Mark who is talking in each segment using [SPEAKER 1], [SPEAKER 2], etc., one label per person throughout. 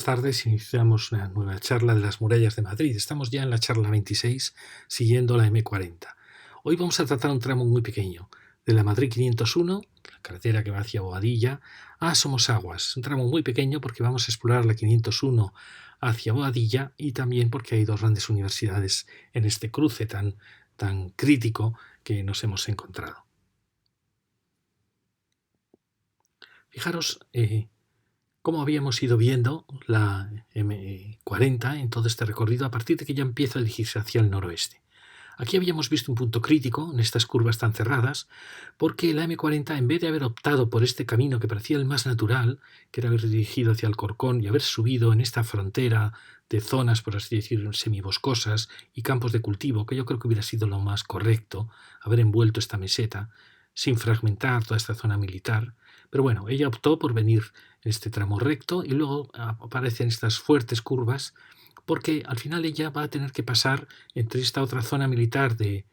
[SPEAKER 1] Tardes iniciamos una nueva charla de las murallas de Madrid. Estamos ya en la charla 26, siguiendo la M40. Hoy vamos a tratar un tramo muy pequeño, de la Madrid 501, la carretera que va hacia Boadilla, a Somosaguas. Un tramo muy pequeño porque vamos a explorar la 501 hacia Boadilla y también porque hay dos grandes universidades en este cruce tan crítico que nos hemos encontrado. Fijaros, como habíamos ido viendo la M40 en todo este recorrido a partir de que ya empieza a dirigirse hacia el noroeste. Aquí habíamos visto un punto crítico en estas curvas tan cerradas porque la M40, en vez de haber optado por este camino que parecía el más natural, que era haber dirigido hacia Alcorcón y haber subido en esta frontera de zonas, por así decirlo, semiboscosas y campos de cultivo, que yo creo que hubiera sido lo más correcto, haber envuelto esta meseta sin fragmentar toda esta zona militar. Pero bueno, ella optó por venir en este tramo recto y luego aparecen estas fuertes curvas porque al final ella va a tener que pasar entre esta otra zona militar de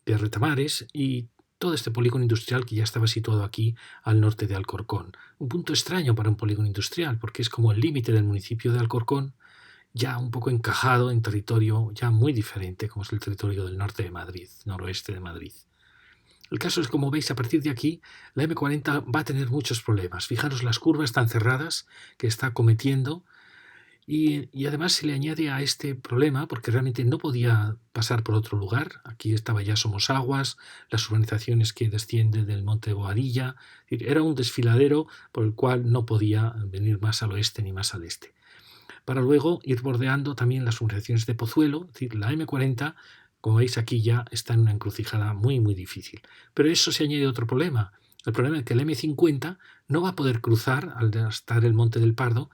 [SPEAKER 1] Retamares y todo este polígono industrial que ya estaba situado aquí al norte de Alcorcón. Un punto extraño para un polígono industrial porque es como el límite del municipio de Alcorcón, ya un poco encajado en territorio ya muy diferente como es el territorio del norte de Madrid, noroeste de Madrid. El caso es, como veis, a partir de aquí, la M40 va a tener muchos problemas. Fijaros las curvas tan cerradas que está cometiendo y además se le añade a este problema, porque realmente no podía pasar por otro lugar. Aquí estaba ya Somosaguas, las urbanizaciones que descienden del monte de Boadilla. Era un desfiladero por el cual no podía venir más al oeste ni más al este. Para luego ir bordeando también las urbanizaciones de Pozuelo, es decir, la M40. Como veis aquí ya está en una encrucijada muy difícil. Pero eso se añade otro problema. El problema es que el M50 no va a poder cruzar al estar el Monte del Pardo,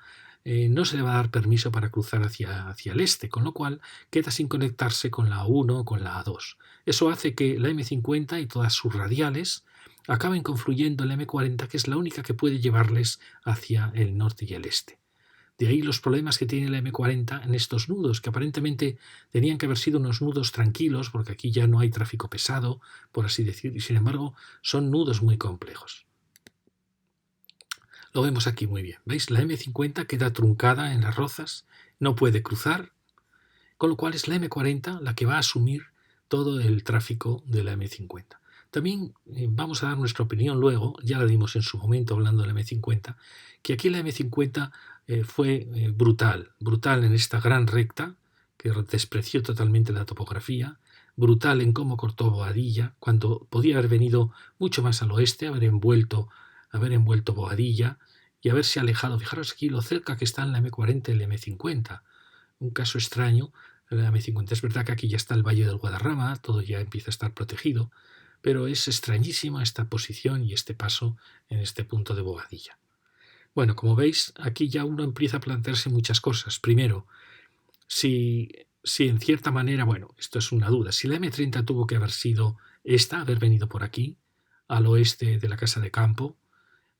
[SPEAKER 1] no se le va a dar permiso para cruzar hacia el este, con lo cual queda sin conectarse con la A1 o con la A2. Eso hace que la M50 y todas sus radiales acaben confluyendo en la M40, que es la única que puede llevarles hacia el norte y el este. De ahí los problemas que tiene la M40 en estos nudos, que aparentemente tenían que haber sido unos nudos tranquilos, porque aquí ya no hay tráfico pesado, por así decir, y sin embargo son nudos muy complejos. Lo vemos aquí muy bien. ¿Veis? La M50 queda truncada en las rozas, no puede cruzar, con lo cual es la M40 la que va a asumir todo el tráfico de la M50. También vamos a dar nuestra opinión luego, ya la dimos en su momento hablando de la M50, que aquí la M50 fue brutal en esta gran recta, que despreció totalmente la topografía, brutal en cómo cortó Boadilla, cuando podía haber venido mucho más al oeste, haber envuelto Boadilla y haberse alejado. Fijaros aquí lo cerca que están la M40 y la M50. Un caso extraño, la M50 es verdad que aquí ya está el Valle del Guadarrama, todo ya empieza a estar protegido, pero es extrañísima esta posición y este paso en este punto de Boadilla. Bueno, como veis, aquí ya uno empieza a plantearse muchas cosas. Primero, si en cierta manera, bueno, esto es una duda, si la M30 tuvo que haber sido haber venido por aquí, al oeste de la Casa de Campo,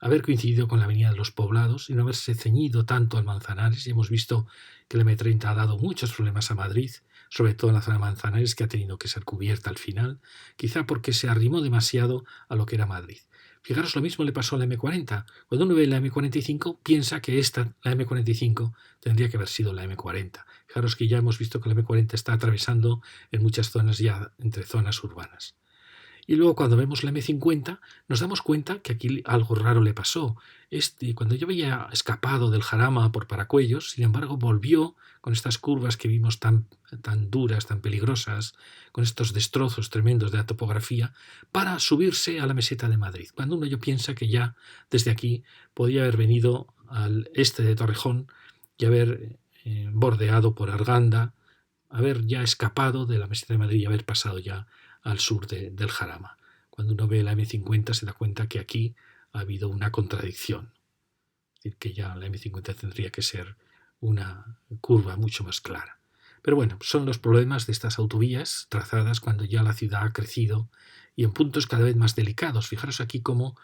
[SPEAKER 1] haber coincidido con la Avenida de los Poblados y no haberse ceñido tanto al Manzanares. Y hemos visto que la M30 ha dado muchos problemas a Madrid, sobre todo en la zona de Manzanares, que ha tenido que ser cubierta al final, quizá porque se arrimó demasiado a lo que era Madrid. Fijaros, lo mismo le pasó a la M40. Cuando uno ve la M45, piensa que la M45, tendría que haber sido la M40. Fijaros que ya hemos visto que la M40 está atravesando en muchas zonas ya entre zonas urbanas. Y luego cuando vemos la M50 nos damos cuenta que aquí algo raro le pasó. Cuando yo había escapado del Jarama por Paracuellos, sin embargo volvió con estas curvas que vimos tan duras, tan peligrosas, con estos destrozos tremendos de la topografía, para subirse a la meseta de Madrid. Cuando uno yo piensa que ya desde aquí podía haber venido al este de Torrejón y haber bordeado por Arganda, haber ya escapado de la meseta de Madrid y haber pasado ya al sur del Jarama. Cuando uno ve la M50 se da cuenta que aquí ha habido una contradicción. Es decir, que ya la M50 tendría que ser una curva mucho más clara. Pero bueno, son los problemas de estas autovías trazadas cuando ya la ciudad ha crecido y en puntos cada vez más delicados. Fijaros aquí cómo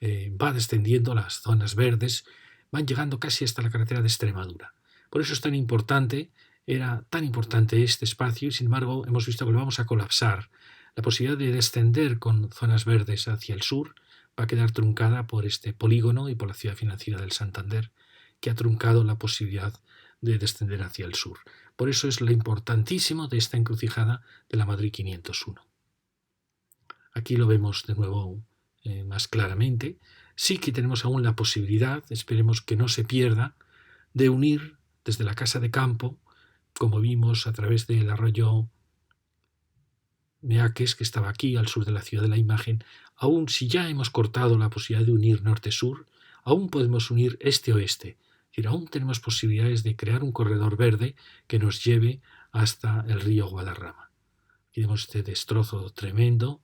[SPEAKER 1] va descendiendo las zonas verdes, van llegando casi hasta la carretera de Extremadura. Por eso es tan importante, era tan importante este espacio y sin embargo hemos visto que lo vamos a colapsar. La posibilidad de descender con zonas verdes hacia el sur va a quedar truncada por este polígono y por la ciudad financiera del Santander, que ha truncado la posibilidad de descender hacia el sur. Por eso es lo importantísimo de esta encrucijada de la Madrid 501. Aquí lo vemos de nuevo más claramente. Sí que tenemos aún la posibilidad, esperemos que no se pierda, de unir desde la casa de campo, como vimos a través del arroyo Meaques, que estaba aquí al sur de la ciudad de la imagen, aún si ya hemos cortado la posibilidad de unir norte-sur, aún podemos unir este-oeste. Es decir, aún tenemos posibilidades de crear un corredor verde que nos lleve hasta el río Guadarrama. Aquí vemos este destrozo tremendo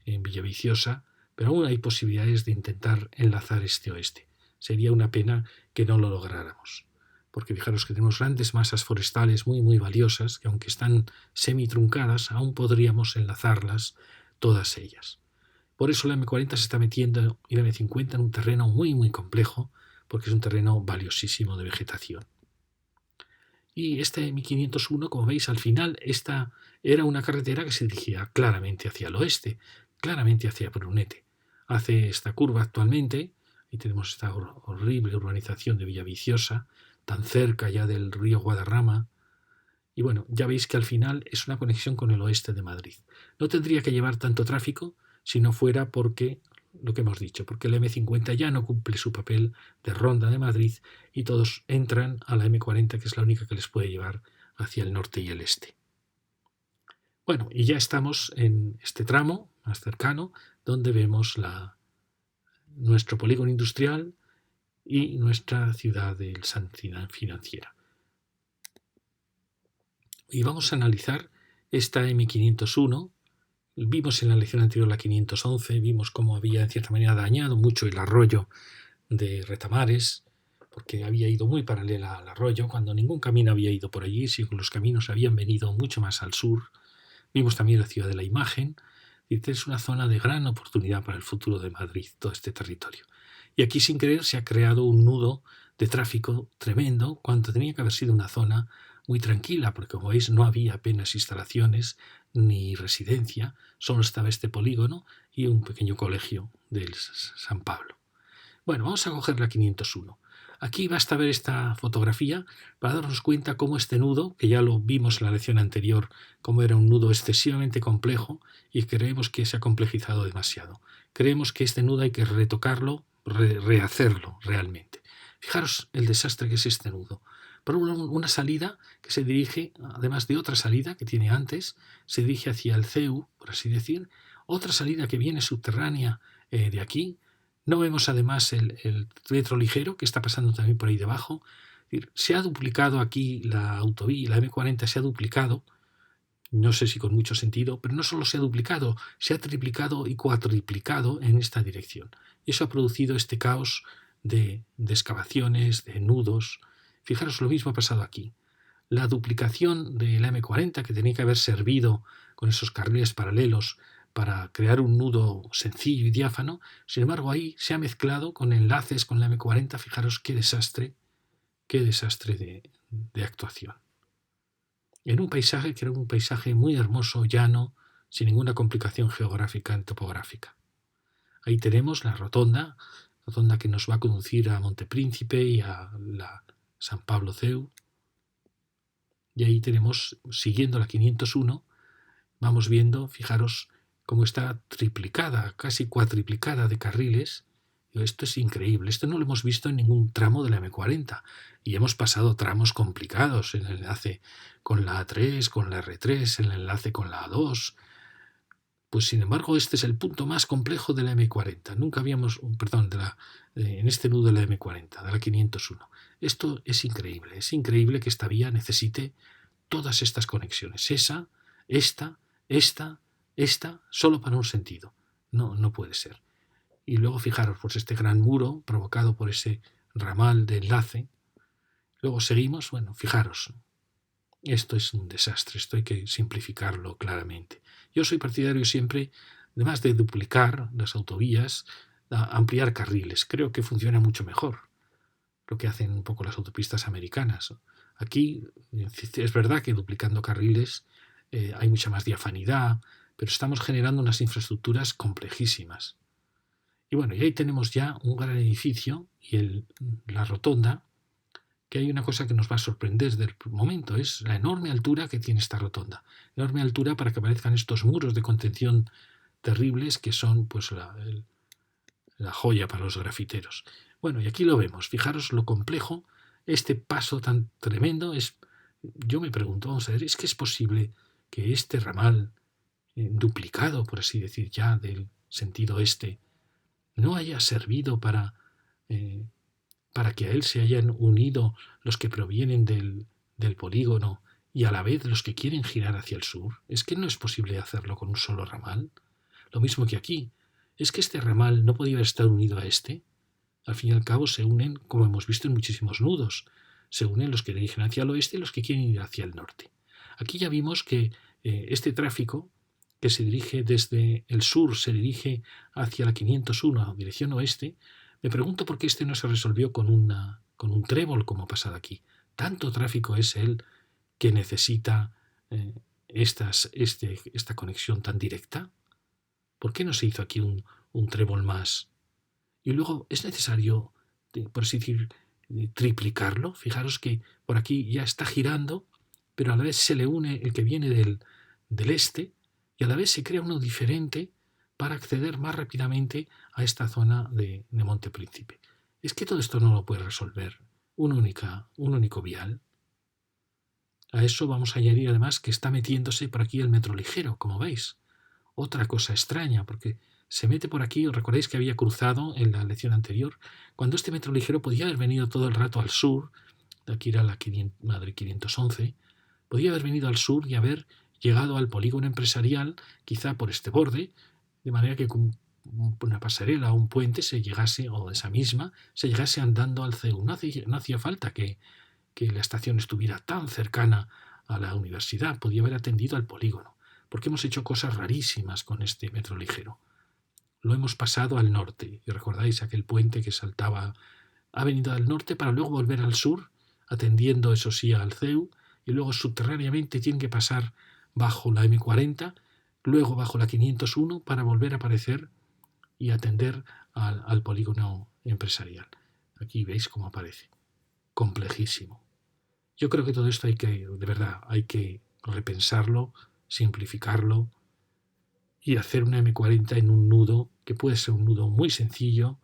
[SPEAKER 1] en Villaviciosa, pero aún hay posibilidades de intentar enlazar este-oeste. Sería una pena que no lo lográramos, porque fijaros que tenemos grandes masas forestales muy valiosas, que aunque están semi-truncadas, aún podríamos enlazarlas todas ellas. Por eso la M40 se está metiendo y la M50 en un terreno muy complejo, porque es un terreno valiosísimo de vegetación. Y este M501, como veis, al final esta era una carretera que se dirigía claramente hacia el oeste, claramente hacia Brunete. Hace esta curva actualmente, y tenemos esta horrible urbanización de Villaviciosa, tan cerca ya del río Guadarrama. Y bueno, ya veis que al final es una conexión con el oeste de Madrid. No tendría que llevar tanto tráfico si no fuera porque, lo que hemos dicho, porque el M50 ya no cumple su papel de ronda de Madrid y todos entran a la M40, que es la única que les puede llevar hacia el norte y el este. Bueno, y ya estamos en este tramo más cercano, donde vemos nuestro polígono industrial y nuestra ciudad del financiera. Y vamos a analizar esta M501. Vimos en la lección anterior la 511, vimos cómo había en cierta manera dañado mucho el arroyo de Retamares, porque había ido muy paralela al arroyo, cuando ningún camino había ido por allí, sino que los caminos habían venido mucho más al sur. Vimos también la ciudad de la imagen, y es una zona de gran oportunidad para el futuro de Madrid, todo este territorio. Y aquí sin querer se ha creado un nudo de tráfico tremendo, cuando tenía que haber sido una zona muy tranquila, porque como veis no había apenas instalaciones ni residencia, solo estaba este polígono y un pequeño colegio del San Pablo. Bueno, vamos a coger la 501. Aquí basta ver esta fotografía para darnos cuenta cómo este nudo, que ya lo vimos en la lección anterior, cómo era un nudo excesivamente complejo y creemos que se ha complejizado demasiado. Creemos que este nudo hay que retocarlo, rehacerlo realmente. Fijaros el desastre que es este nudo. Por una salida que se dirige, además de otra salida que tiene antes, se dirige hacia el CEU, por así decir, otra salida que viene subterránea de aquí. No vemos además el metro ligero que está pasando también por ahí debajo. Se ha duplicado aquí la autovía, la M40 se ha duplicado, no sé si con mucho sentido, pero no solo se ha duplicado, se ha triplicado y cuatriplicado en esta dirección. Y eso ha producido este caos de excavaciones, de nudos. Fijaros, lo mismo ha pasado aquí. La duplicación de la M40, que tenía que haber servido con esos carriles paralelos para crear un nudo sencillo y diáfano, sin embargo ahí se ha mezclado con enlaces con la M40. Fijaros qué desastre de actuación. En un paisaje que era un paisaje muy hermoso, llano, sin ninguna complicación geográfica ni topográfica. Ahí tenemos la rotonda que nos va a conducir a Montepríncipe y a la San Pablo CEU. Y ahí tenemos, siguiendo la 501, vamos viendo, fijaros, cómo está triplicada, casi cuatriplicada de carriles. Esto es increíble, esto no lo hemos visto en ningún tramo de la M40 y hemos pasado tramos complicados, en el enlace con la A3, con la R3, en el enlace con la A2. Pues sin embargo este es el punto más complejo de la M40. Nunca habíamos, en este nudo de la M40, de la 501. Esto es increíble que esta vía necesite todas estas conexiones. Esta, solo para un sentido. No puede ser. Y luego fijaros, pues este gran muro provocado por ese ramal de enlace. Luego seguimos, bueno, fijaros, esto es un desastre, esto hay que simplificarlo claramente. Yo soy partidario siempre, además de duplicar las autovías, ampliar carriles. Creo que funciona mucho mejor lo que hacen un poco las autopistas americanas. Aquí es verdad que duplicando carriles hay mucha más diafanidad, pero estamos generando unas infraestructuras complejísimas. Y bueno, y ahí tenemos ya un gran edificio y la rotonda, que hay una cosa que nos va a sorprender desde el momento, es la enorme altura que tiene esta rotonda. Enorme altura para que aparezcan estos muros de contención terribles que son pues la joya para los grafiteros. Bueno, y aquí lo vemos. Fijaros lo complejo, este paso tan tremendo es... Yo me pregunto, vamos a ver, ¿es que es posible que este ramal, duplicado, por así decir ya, del sentido este, no haya servido eh, para que a él se hayan unido los que provienen del polígono y a la vez los que quieren girar hacia el sur? ¿Es que no es posible hacerlo con un solo ramal? Lo mismo que aquí. ¿Es que este ramal no podía estar unido a este? Al fin y al cabo se unen, como hemos visto en muchísimos nudos. Se unen los que dirigen hacia el oeste y los que quieren ir hacia el norte. Aquí ya vimos que este tráfico que se dirige desde el sur, se dirige hacia la 501, dirección oeste. Me pregunto por qué este no se resolvió con un trébol como ha pasado aquí. Tanto tráfico es él que necesita esta conexión tan directa. ¿Por qué no se hizo aquí un trébol más? Y luego es necesario, por así decir, triplicarlo. Fijaros que por aquí ya está girando, pero a la vez se le une el que viene del este y a la vez se crea uno diferente para acceder más rápidamente a esta zona de Monte Príncipe. Es que todo esto no lo puede resolver un único vial. A eso vamos a añadir además que está metiéndose por aquí el metro ligero, como veis. Otra cosa extraña, porque se mete por aquí, os recordáis que había cruzado en la lección anterior, cuando este metro ligero podía haber venido todo el rato al sur, de aquí era la Madrid 511, podía haber venido al sur y haber llegado al polígono empresarial, quizá por este borde, de manera que con una pasarela o un puente se llegase, o esa misma, se llegase andando al CEU. No hacía falta que la estación estuviera tan cercana a la universidad, podía haber atendido al polígono, porque hemos hecho cosas rarísimas con este metro ligero. Lo hemos pasado al norte, y recordáis aquel puente que saltaba, ha venido al norte para luego volver al sur, atendiendo eso sí al CEU, y luego subterráneamente tiene que pasar bajo la M40, luego bajo la 501 para volver a aparecer y atender al polígono empresarial. Aquí veis cómo aparece. Complejísimo. Yo creo que todo esto de verdad, hay que repensarlo, simplificarlo y hacer una M40 en un nudo que puede ser un nudo muy sencillo,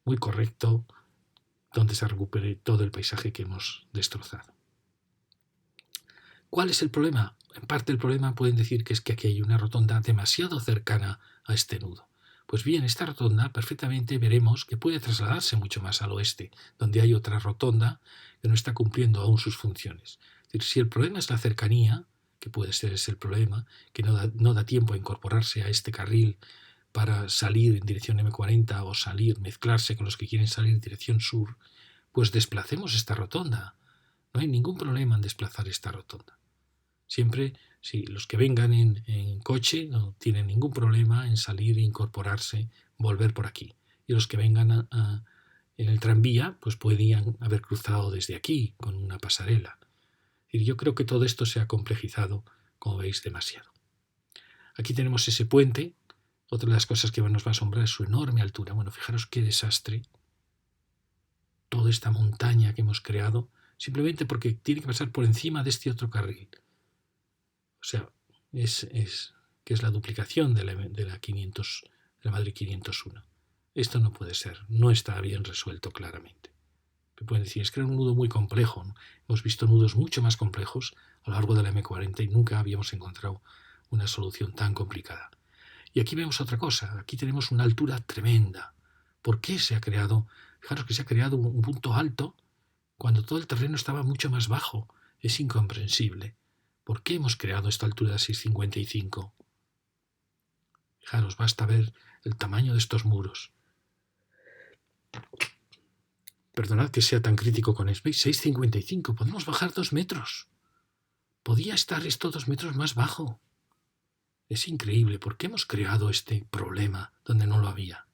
[SPEAKER 1] muy correcto, donde se recupere todo el paisaje que hemos destrozado. ¿Cuál es el problema? En parte el problema pueden decir que es que aquí hay una rotonda demasiado cercana a este nudo. Pues bien, esta rotonda perfectamente veremos que puede trasladarse mucho más al oeste, donde hay otra rotonda que no está cumpliendo aún sus funciones. Es decir, si el problema es la cercanía, que puede ser ese el problema, que no da tiempo a incorporarse a este carril para salir en dirección M40 o mezclarse con los que quieren salir en dirección sur, pues desplacemos esta rotonda. No hay ningún problema en desplazar esta rotonda. Siempre, si los que vengan en coche no tienen ningún problema en salir e incorporarse, volver por aquí. Y los que vengan en el tranvía, pues podrían haber cruzado desde aquí con una pasarela. Y yo creo que todo esto se ha complejizado, como veis, demasiado. Aquí tenemos ese puente. Otra de las cosas que nos va a asombrar es su enorme altura. Bueno, fijaros qué desastre. Toda esta montaña que hemos creado, simplemente porque tiene que pasar por encima de este otro carril. O sea, que es la duplicación de la 500, de la Madrid 501. Esto no puede ser, no está bien resuelto claramente. Me pueden decir, es que era un nudo muy complejo, ¿no? Hemos visto nudos mucho más complejos a lo largo de la M40 y nunca habíamos encontrado una solución tan complicada. Y aquí vemos otra cosa, aquí tenemos una altura tremenda. ¿Por qué se ha creado? Fijaros que se ha creado un punto alto cuando todo el terreno estaba mucho más bajo. Es incomprensible. ¿Por qué hemos creado esta altura de 6,55? Fijaros, basta ver el tamaño de estos muros. Perdonad que sea tan crítico con esto. 6,55. Podemos bajar 2 metros. Podía estar esto 2 metros más bajo. Es increíble. ¿Por qué hemos creado este problema donde no lo había?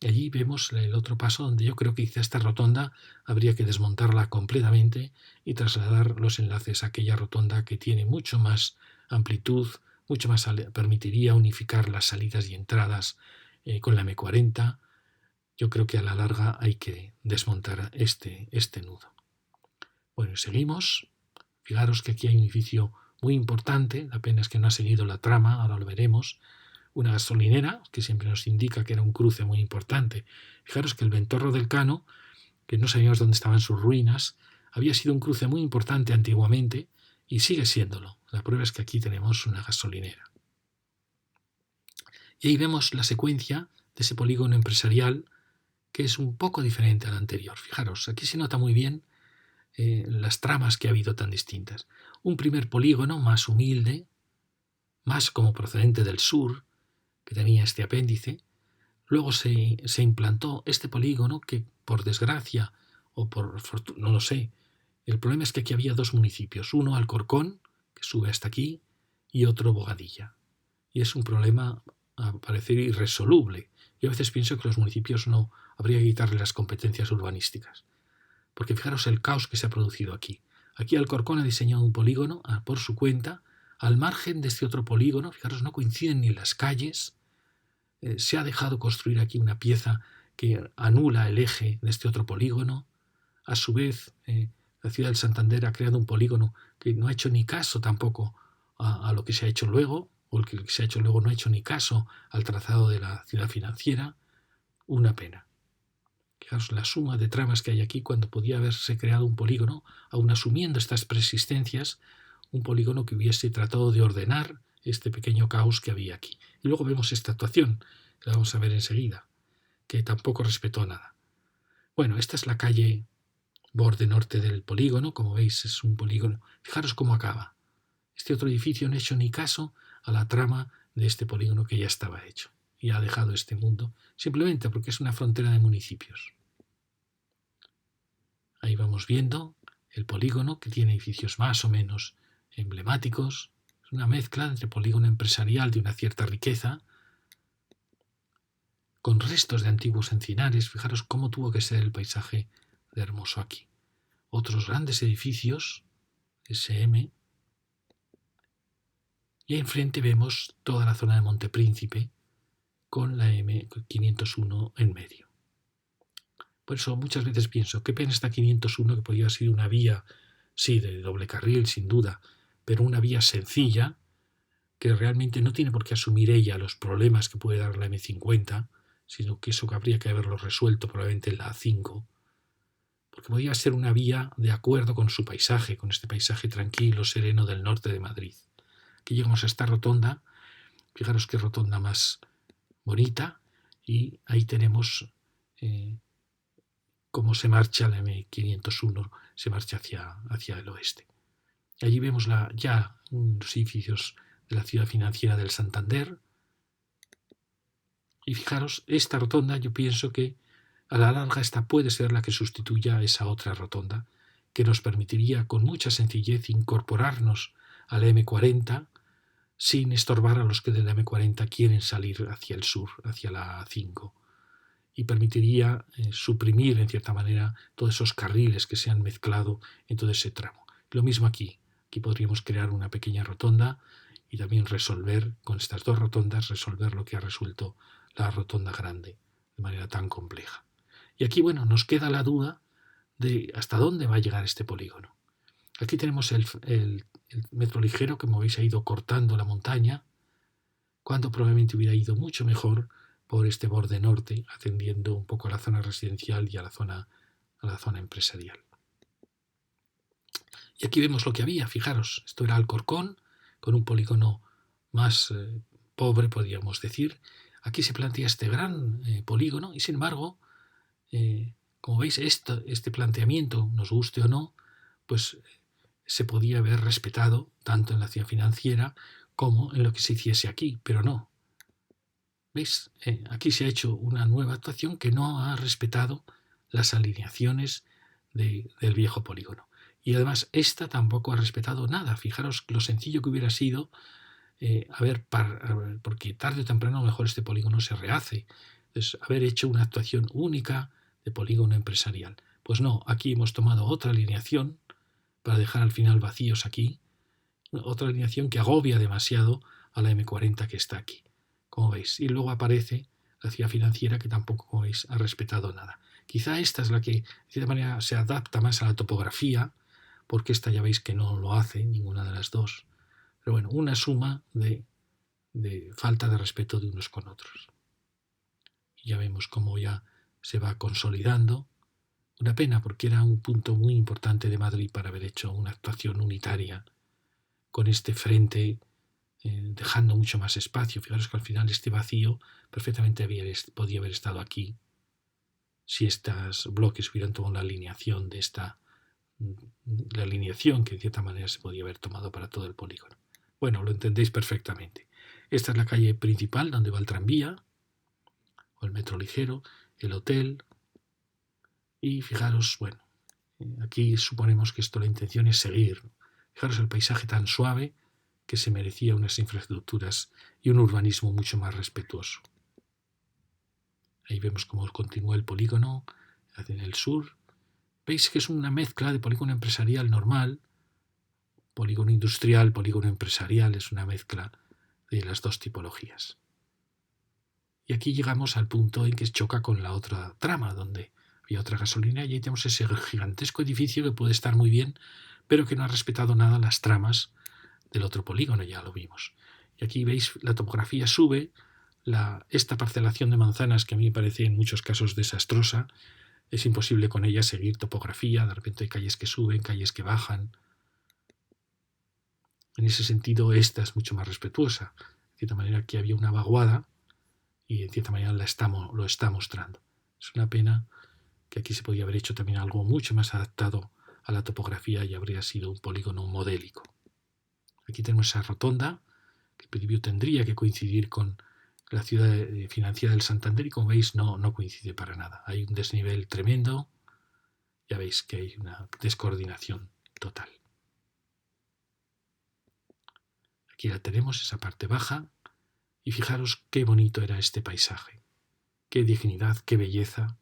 [SPEAKER 1] Y allí vemos el otro paso donde yo creo que quizá esta rotonda habría que desmontarla completamente y trasladar los enlaces a aquella rotonda que tiene mucho más amplitud, mucho más permitiría unificar las salidas y entradas con la M40 yo creo que a la larga hay que desmontar este nudo. Bueno, seguimos. Fijaros que aquí hay un edificio muy importante, la pena es que no ha seguido la trama, ahora lo veremos. Una gasolinera, que siempre nos indica que era un cruce muy importante. Fijaros que el Ventorro del Cano, que no sabíamos dónde estaban sus ruinas, había sido un cruce muy importante antiguamente y sigue siéndolo. La prueba es que aquí tenemos una gasolinera. Y ahí vemos la secuencia de ese polígono empresarial que es un poco diferente al anterior. Fijaros, aquí se nota muy bien las tramas que ha habido tan distintas. Un primer polígono más humilde, más como procedente del sur, que tenía este apéndice. Luego se implantó este polígono que, por desgracia o por fortuna, no lo sé, el problema es que aquí había dos municipios, uno Alcorcón, que sube hasta aquí, y otro Bogadilla. Y es un problema, a parecer, irresoluble. Yo a veces pienso que los municipios no habría que quitarle las competencias urbanísticas. Porque fijaros el caos que se ha producido aquí. Aquí Alcorcón ha diseñado un polígono por su cuenta, al margen de este otro polígono, fijaros, no coinciden ni las calles, se ha dejado construir aquí una pieza que anula el eje de este otro polígono. A su vez, la ciudad del Santander ha creado un polígono que no ha hecho ni caso tampoco a lo que se ha hecho luego, o el que se ha hecho luego no ha hecho ni caso al trazado de la ciudad financiera. Una pena. Fijaos la suma de tramas que hay aquí cuando podía haberse creado un polígono, aun asumiendo estas preexistencias, un polígono que hubiese tratado de ordenar este pequeño caos que había aquí. Y luego vemos esta actuación, que la vamos a ver enseguida, que tampoco respetó nada. Bueno, esta es la calle borde norte del polígono, como veis es un polígono. Fijaros cómo acaba. Este otro edificio no ha hecho ni caso a la trama de este polígono que ya estaba hecho y ha dejado este mundo simplemente porque es una frontera de municipios. Ahí vamos viendo el polígono que tiene edificios más o menos emblemáticos. Es una mezcla entre polígono empresarial de una cierta riqueza con restos de antiguos encinares. Fijaros cómo tuvo que ser el paisaje de hermoso aquí. Otros grandes edificios, SM, y ahí enfrente vemos toda la zona de Montepríncipe con la M501 en medio. Por eso muchas veces pienso, qué pena esta 501 que podría ser una vía, sí, de doble carril, sin duda, pero una vía sencilla, que realmente no tiene por qué asumir ella los problemas que puede dar la M50, sino que eso habría que haberlo resuelto probablemente en la A5, porque podría ser una vía de acuerdo con su paisaje, con este paisaje tranquilo, sereno del norte de Madrid. Aquí llegamos a esta rotonda, fijaros qué rotonda más bonita, y ahí tenemos cómo se marcha la M501, se marcha hacia el oeste. Allí vemos ya los edificios de la ciudad financiera del Santander. Y fijaros, esta rotonda yo pienso que a la larga esta puede ser la que sustituya a esa otra rotonda, que nos permitiría con mucha sencillez incorporarnos a la M40 sin estorbar a los que de la M40 quieren salir hacia el sur, hacia la A5. Y permitiría suprimir, en cierta manera, todos esos carriles que se han mezclado en todo ese tramo. Lo mismo aquí. Aquí podríamos crear una pequeña rotonda y también resolver, con estas dos rotondas, resolver lo que ha resuelto la rotonda grande de manera tan compleja. Y aquí, bueno, nos queda la duda de hasta dónde va a llegar este polígono. Aquí tenemos el metro ligero, que como veis ha ido cortando la montaña, cuando probablemente hubiera ido mucho mejor por este borde norte, atendiendo un poco a la zona residencial y a la zona empresarial. Y aquí vemos lo que había, fijaros, esto era Alcorcón, con un polígono más pobre, podríamos decir. Aquí se plantea este gran polígono y, sin embargo, como veis, este planteamiento, nos guste o no, pues se podía haber respetado tanto en la ciudad financiera como en lo que se hiciese aquí, pero no. ¿Veis? Aquí se ha hecho una nueva actuación que no ha respetado las alineaciones del viejo polígono. Y además esta tampoco ha respetado nada. Fijaros lo sencillo que hubiera sido, porque tarde o temprano a lo mejor este polígono se rehace. Entonces, haber hecho una actuación única de polígono empresarial. Pues no, aquí hemos tomado otra alineación para dejar al final vacíos aquí, otra alineación que agobia demasiado a la M40 que está aquí, como veis. Y luego aparece la ciudad financiera, que tampoco, como veis, ha respetado nada. Quizá esta es la que, de cierta manera, se adapta más a la topografía, porque esta ya veis que no lo hace, ninguna de las dos. Pero bueno, una suma de falta de respeto de unos con otros. Y ya vemos cómo ya se va consolidando. Una pena, porque era un punto muy importante de Madrid para haber hecho una actuación unitaria con este frente, dejando mucho más espacio. Fijaros que al final este vacío perfectamente podía haber estado aquí si estos bloques hubieran tomado la alineación la alineación que en cierta manera se podía haber tomado para todo el polígono. Bueno, lo entendéis perfectamente. Esta es la calle principal donde va el tranvía, o el metro ligero, el hotel, y fijaros, bueno, aquí suponemos que la intención es seguir. Fijaros el paisaje tan suave que se merecía unas infraestructuras y un urbanismo mucho más respetuoso. Ahí vemos cómo continúa el polígono en el sur. Veis que es una mezcla de polígono empresarial normal, polígono industrial, polígono empresarial, es una mezcla de las dos tipologías. Y aquí llegamos al punto en que choca con la otra trama, donde había otra gasolina, y ahí tenemos ese gigantesco edificio que puede estar muy bien, pero que no ha respetado nada las tramas del otro polígono, ya lo vimos. Y aquí veis, la topografía sube, esta parcelación de manzanas, que a mí me parece en muchos casos desastrosa, es imposible con ella seguir topografía, de repente hay calles que suben, calles que bajan. En ese sentido, esta es mucho más respetuosa. De cierta manera, aquí había una vaguada y en cierta manera lo está mostrando. Es una pena que aquí se podía haber hecho también algo mucho más adaptado a la topografía y habría sido un polígono modélico. Aquí tenemos esa rotonda, que en principio tendría que coincidir con la ciudad financiera del Santander, y como veis no coincide para nada. Hay un desnivel tremendo, ya veis que hay una descoordinación total. Aquí la tenemos, esa parte baja, y fijaros qué bonito era este paisaje, qué dignidad, qué belleza.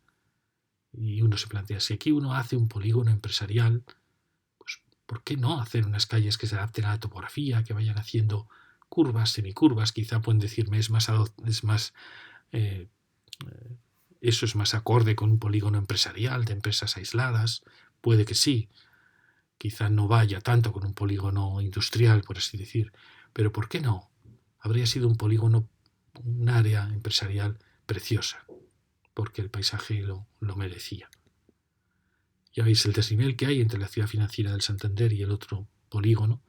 [SPEAKER 1] Y uno se plantea, si aquí uno hace un polígono empresarial, pues ¿por qué no hacer unas calles que se adapten a la topografía, que vayan haciendo curvas, semicurvas? Quizá pueden decirme, eso es más acorde con un polígono empresarial de empresas aisladas. Puede que sí, quizá no vaya tanto con un polígono industrial, por así decir, pero ¿por qué no? Habría sido un polígono, un área empresarial preciosa, porque el paisaje lo merecía. Ya veis el desnivel que hay entre la ciudad financiera del Santander y el otro polígono,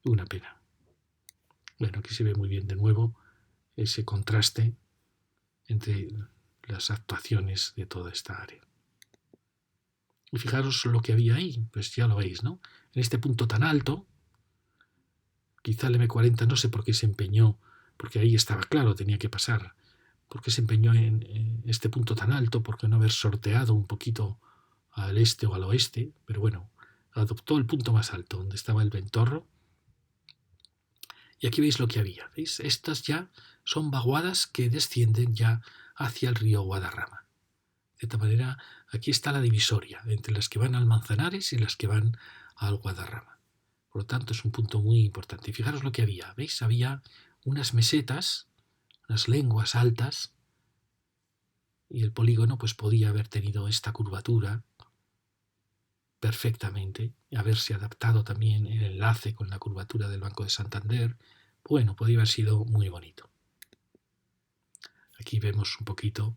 [SPEAKER 1] una pena. Bueno, aquí se ve muy bien de nuevo ese contraste entre las actuaciones de toda esta área. Y fijaros lo que había ahí, pues ya lo veis, ¿no? En este punto tan alto, quizá el M40 no sé por qué se empeñó, porque ahí estaba claro, tenía que pasar, por qué se empeñó en este punto tan alto, por qué no haber sorteado un poquito al este o al oeste, pero bueno, adoptó el punto más alto, donde estaba el Ventorro. Y aquí veis lo que había, ¿veis? Estas ya son vaguadas que descienden ya hacia el río Guadarrama. De esta manera, aquí está la divisoria entre las que van al Manzanares y las que van al Guadarrama. Por lo tanto, es un punto muy importante. Y fijaros lo que había, ¿veis? Había unas mesetas, unas lenguas altas, y el polígono pues podía haber tenido esta curvatura perfectamente, y haberse adaptado también el enlace con la curvatura del Banco de Santander. Bueno, podría haber sido muy bonito. Aquí vemos un poquito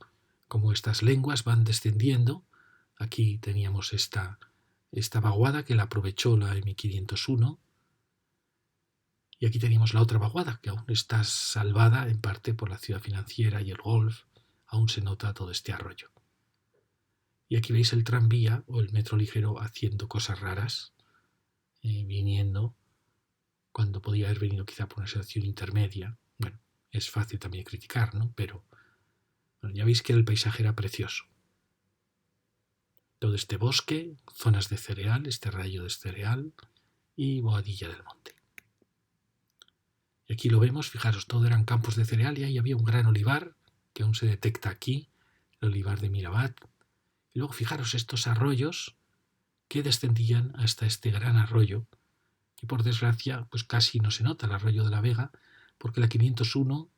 [SPEAKER 1] cómo estas lenguas van descendiendo. Aquí teníamos esta vaguada que la aprovechó la M501, y aquí teníamos la otra vaguada que aún está salvada en parte por la ciudad financiera y el golf. Aún se nota todo este arroyo. Y aquí veis el tranvía o el metro ligero haciendo cosas raras, viniendo cuando podía haber venido quizá por una situación intermedia. Bueno, es fácil también criticar, ¿no? Pero bueno, ya veis que el paisaje era precioso. Todo este bosque, zonas de cereal, este rayo de cereal y Boadilla del Monte. Y aquí lo vemos, fijaros, todo eran campos de cereal y ahí había un gran olivar, que aún se detecta aquí, el olivar de Mirabat. Y luego fijaros estos arroyos que descendían hasta este gran arroyo, y por desgracia pues casi no se nota el arroyo de la Vega, porque la 501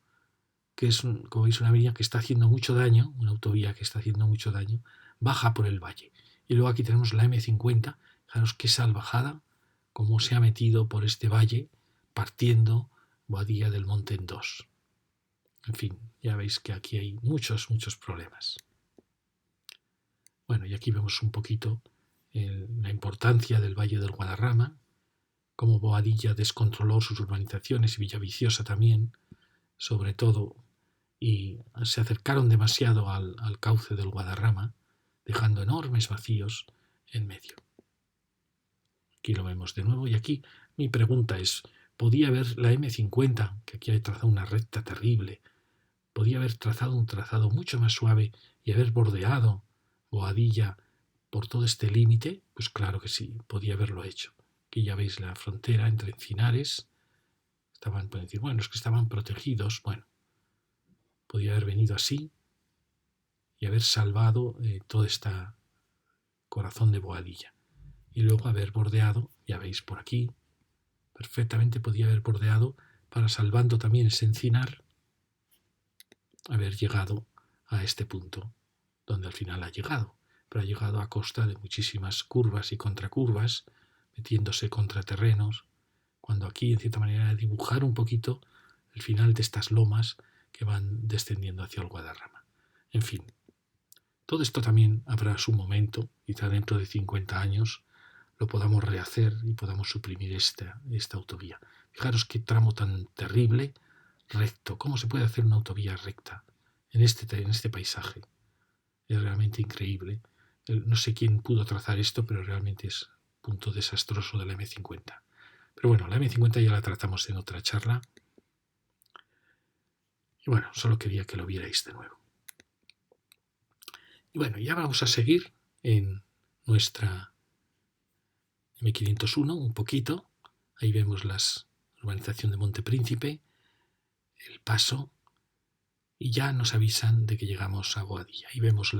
[SPEAKER 1] que es, como veis, una avenida que está haciendo mucho daño, una autovía que está haciendo mucho daño, baja por el valle. Y luego aquí tenemos la M50, fijaros qué salvajada, cómo se ha metido por este valle, partiendo Boadilla del Monte en dos. En fin, ya veis que aquí hay muchos problemema. Bueno, y aquí vemos un poquito la importancia del Valle del Guadarrama, cómo Boadilla descontroló sus urbanizaciones y Villaviciosa también, sobre todo, y se acercaron demasiado al cauce del Guadarrama, dejando enormes vacíos en medio. Aquí lo vemos de nuevo y aquí mi pregunta es, ¿podía haber la M50, que aquí ha trazado una recta terrible, podía haber trazado un trazado mucho más suave y haber bordeado Boadilla por todo este límite? Pues claro que sí, podía haberlo hecho. Aquí ya veis la frontera entre encinares. Pueden decir, bueno, es que estaban protegidos. Bueno, podía haber venido así y haber salvado todo este corazón de Boadilla. Y luego haber bordeado, ya veis por aquí, perfectamente podía haber bordeado para, salvando también ese encinar, haber llegado a este punto donde al final ha llegado, pero ha llegado a costa de muchísimas curvas y contracurvas, metiéndose contra terrenos, cuando aquí en cierta manera dibujar un poquito el final de estas lomas que van descendiendo hacia el Guadarrama. En fin, todo esto también habrá su momento, quizá dentro de 50 años lo podamos rehacer y podamos suprimir esta autovía. Fijaros qué tramo tan terrible, recto. ¿Cómo se puede hacer una autovía recta en este paisaje? Es realmente increíble. No sé quién pudo trazar esto, pero realmente es un punto desastroso de la M50. Pero bueno, la M50 ya la tratamos en otra charla. Y bueno, solo quería que lo vierais de nuevo. Y bueno, ya vamos a seguir en nuestra M501 un poquito. Ahí vemos la urbanización de Monte Príncipe, el paso, y ya nos avisan de que llegamos a Boadilla. Ahí vemos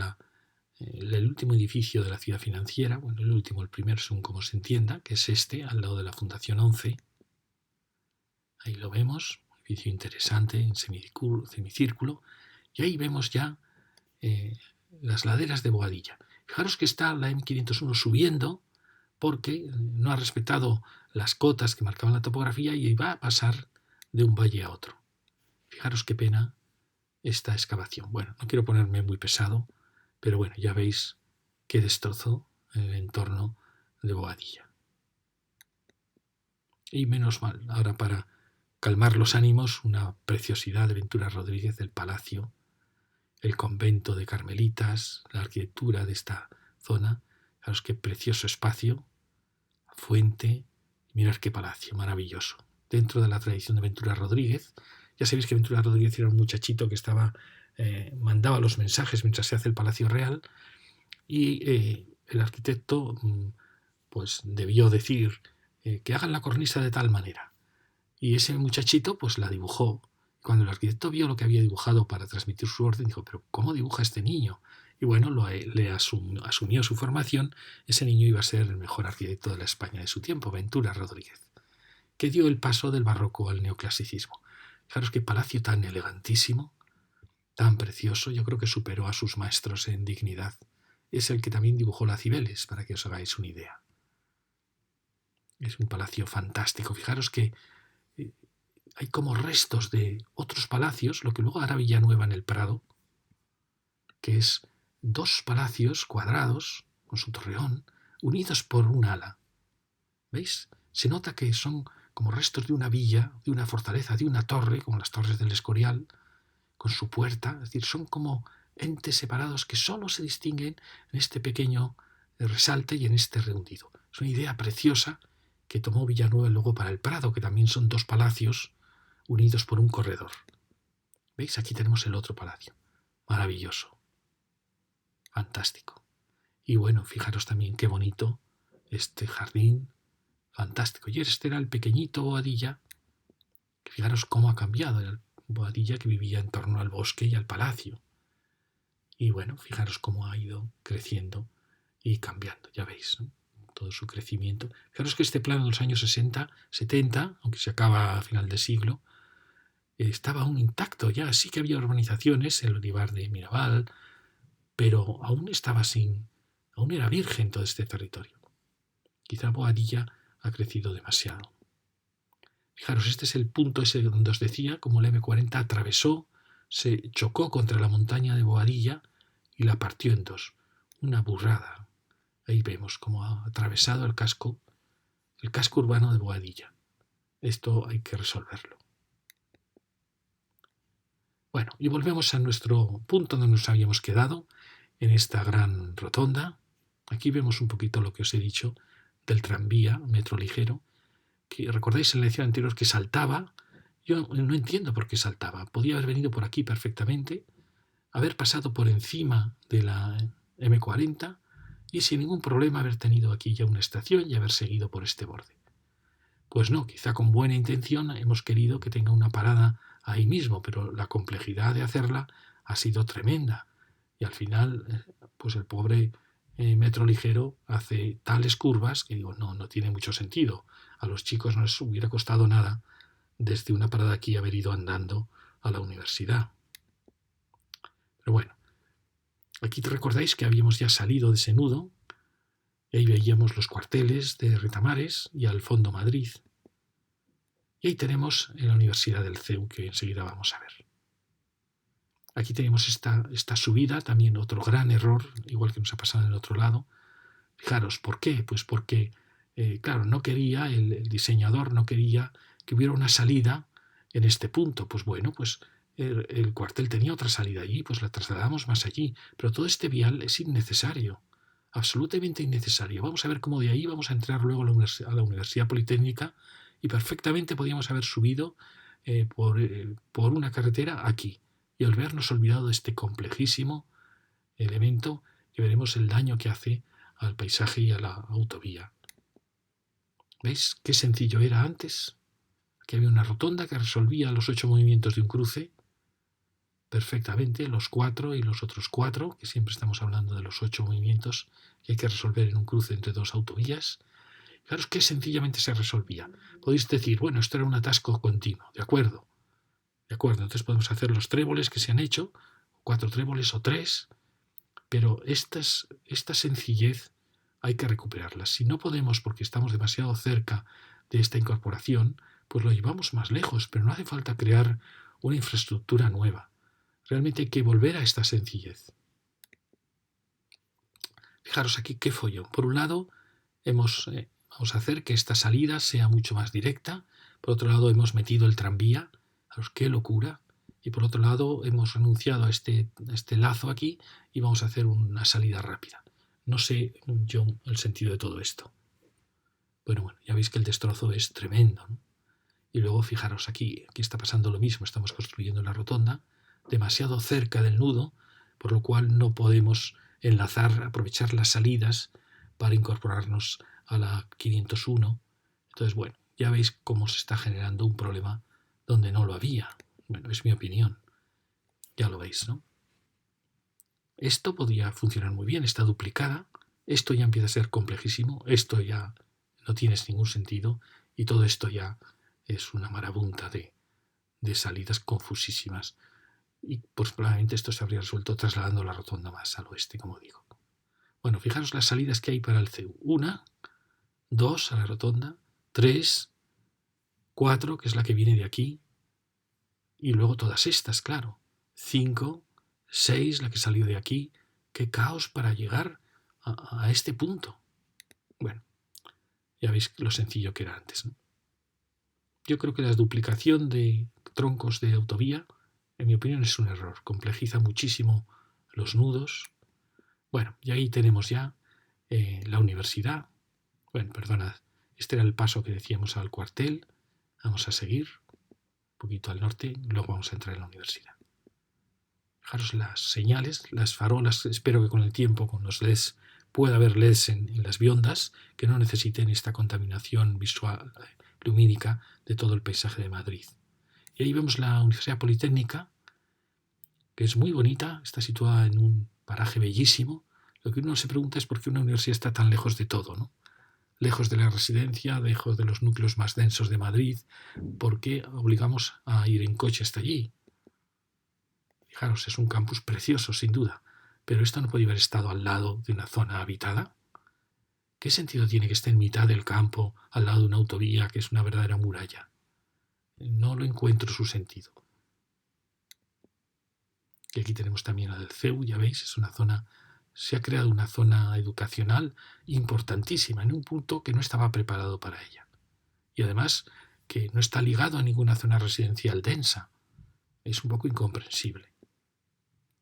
[SPEAKER 1] el último edificio de la ciudad financiera, bueno, el primero según como se entienda, que es este, al lado de la Fundación 11. Ahí lo vemos, un edificio interesante en semicírculo, y ahí vemos ya las laderas de Boadilla. Fijaros que está la M501 subiendo porque no ha respetado las cotas que marcaban la topografía y va a pasar de un valle a otro. Fijaros qué pena esta excavación. Bueno, no quiero ponerme muy pesado, pero bueno, ya veis qué destrozo en el entorno de Boadilla. Y menos mal, ahora para calmar los ánimos, una preciosidad de Ventura Rodríguez del Palacio, el convento de Carmelitas, la arquitectura de esta zona. Fijaros qué precioso espacio, fuente, mirad qué palacio, maravilloso. Dentro de la tradición de Ventura Rodríguez, ya sabéis que Ventura Rodríguez era un muchachito que mandaba los mensajes mientras se hace el Palacio Real, y el arquitecto pues debió decir que hagan la cornisa de tal manera. Y ese muchachito pues la dibujó. Cuando el arquitecto vio lo que había dibujado para transmitir su orden, dijo, pero ¿cómo dibuja este niño? Y bueno, asumió su formación. Ese niño iba a ser el mejor arquitecto de la España de su tiempo, Ventura Rodríguez, que dio el paso del barroco al neoclasicismo. Fijaros qué palacio tan elegantísimo, tan precioso. Yo creo que superó a sus maestros en dignidad. Es el que también dibujó la Cibeles, para que os hagáis una idea. Es un palacio fantástico. Fijaros que hay como restos de otros palacios, lo que luego hará Villanueva en el Prado, que es 2 palacios cuadrados, con su torreón, unidos por un ala. ¿Veis? Se nota que son como restos de una villa, de una fortaleza, de una torre, como las torres del Escorial, con su puerta. Es decir, son como entes separados que solo se distinguen en este pequeño resalte y en este rehundido. Es una idea preciosa que tomó Villanueva luego para el Prado, que también son 2 palacios unidos por un corredor. ¿Veis? Aquí tenemos el otro palacio. Maravilloso. Fantástico. Y bueno, fijaros también qué bonito este jardín. Fantástico. Y este era el pequeñito Boadilla. Fijaros cómo ha cambiado el Boadilla que vivía en torno al bosque y al palacio. Y bueno, fijaros cómo ha ido creciendo y cambiando. Ya veis, ¿no? Todo su crecimiento. Fijaros que este plano de los años 60, 70, aunque se acaba a final de siglo, estaba aún intacto, ya sí que había urbanizaciones, el olivar de Mirabal, pero aún era virgen todo este territorio. Quizá Boadilla ha crecido demasiado. Fijaros, este es el punto ese donde os decía, como el M40 atravesó, se chocó contra la montaña de Boadilla y la partió en dos. Una burrada. Ahí vemos cómo ha atravesado el casco urbano de Boadilla. Esto hay que resolverlo. Bueno, y volvemos a nuestro punto donde nos habíamos quedado, en esta gran rotonda. Aquí vemos un poquito lo que os he dicho del tranvía, metro ligero, que recordáis en la lección anterior que saltaba. Yo no entiendo por qué saltaba. Podía haber venido por aquí perfectamente, haber pasado por encima de la M40 y sin ningún problema haber tenido aquí ya una estación y haber seguido por este borde. Pues no, quizá con buena intención hemos querido que tenga una parada ahí mismo, pero la complejidad de hacerla ha sido tremenda. Y al final, pues el pobre metro ligero hace tales curvas que digo, no tiene mucho sentido. A los chicos no les hubiera costado nada desde una parada aquí haber ido andando a la universidad. Pero bueno, aquí te recordáis que habíamos ya salido de ese nudo y ahí veíamos los cuarteles de Retamares y al fondo Madrid. Y ahí tenemos en la Universidad del CEU, que enseguida vamos a ver. Aquí tenemos esta subida, también otro gran error, igual que nos ha pasado en el otro lado. Fijaros, ¿por qué? Pues porque, claro, no quería, el diseñador no quería que hubiera una salida en este punto. Pues bueno, pues el cuartel tenía otra salida allí, pues la trasladamos más allí. Pero todo este vial es innecesario, absolutamente innecesario. Vamos a ver cómo de ahí vamos a entrar luego a la Universidad Politécnica y perfectamente podíamos haber subido por una carretera aquí y habernos olvidado de este complejísimo elemento que veremos el daño que hace al paisaje y a la autovía. ¿Veis qué sencillo era antes? Aquí había una rotonda que resolvía los 8 movimientos de un cruce perfectamente, los 4 y los otros 4, que siempre estamos hablando de los 8 movimientos que hay que resolver en un cruce entre dos autovías. Fijaros que sencillamente se resolvía. Podéis decir, bueno, esto era un atasco continuo, de acuerdo, entonces podemos hacer los tréboles que se han hecho, 4 tréboles o 3, pero esta sencillez hay que recuperarla. Si no podemos porque estamos demasiado cerca de esta incorporación, pues lo llevamos más lejos, pero no hace falta crear una infraestructura nueva. Realmente hay que volver a esta sencillez. Fijaros aquí qué follón. Por un lado, vamos a hacer que esta salida sea mucho más directa. Por otro lado, hemos metido el tranvía. ¡Qué locura! Y por otro lado, hemos renunciado a este lazo aquí y vamos a hacer una salida rápida. No sé yo el sentido de todo esto. Bueno, ya veis que el destrozo es tremendo, ¿no? Y luego fijaros aquí está pasando lo mismo. Estamos construyendo la rotonda demasiado cerca del nudo, por lo cual no podemos aprovechar las salidas para incorporarnos a la 501. Entonces, bueno, ya veis cómo se está generando un problema donde no lo había. Bueno, es mi opinión. Ya lo veis, ¿no? Esto podría funcionar muy bien, está duplicada. Esto ya empieza a ser complejísimo. Esto ya no tiene ningún sentido. Y todo esto ya es una marabunta de salidas confusísimas. Y pues probablemente esto se habría resuelto trasladando la rotonda más al oeste, como digo. Bueno, fijaros las salidas que hay para el CEU. 1, 2 a la rotonda, 3, 4, que es la que viene de aquí, y luego todas estas, claro. 5, 6, la que salió de aquí. ¡Qué caos para llegar a este punto! Bueno, ya veis lo sencillo que era antes, ¿no? Yo creo que la duplicación de troncos de autovía, en mi opinión, es un error. Complejiza muchísimo los nudos. Bueno, y ahí tenemos ya la universidad. Bueno, perdonad, este era el paso que decíamos al cuartel. Vamos a seguir un poquito al norte, luego vamos a entrar en la universidad. Fijaros las señales, las farolas. Espero que con el tiempo, con los LEDs, pueda haber LEDs en las viundas que no necesiten esta contaminación visual, lumínica de todo el paisaje de Madrid. Y ahí vemos la Universidad Politécnica, que es muy bonita, está situada en un paraje bellísimo. Lo que uno se pregunta es por qué una universidad está tan lejos de todo, ¿no? lejos de la residencia, lejos de los núcleos más densos de Madrid. ¿Por qué obligamos a ir en coche hasta allí? Fijaros, es un campus precioso, sin duda, pero esto no puede haber estado al lado de una zona habitada. ¿Qué sentido tiene que esté en mitad del campo, al lado de una autovía que es una verdadera muralla? No lo encuentro su sentido. Y aquí tenemos también la del CEU, ya veis, es una zona, se ha creado una zona educacional importantísima en un punto que no estaba preparado para ella. Y además que no está ligado a ninguna zona residencial densa. Es un poco incomprensible.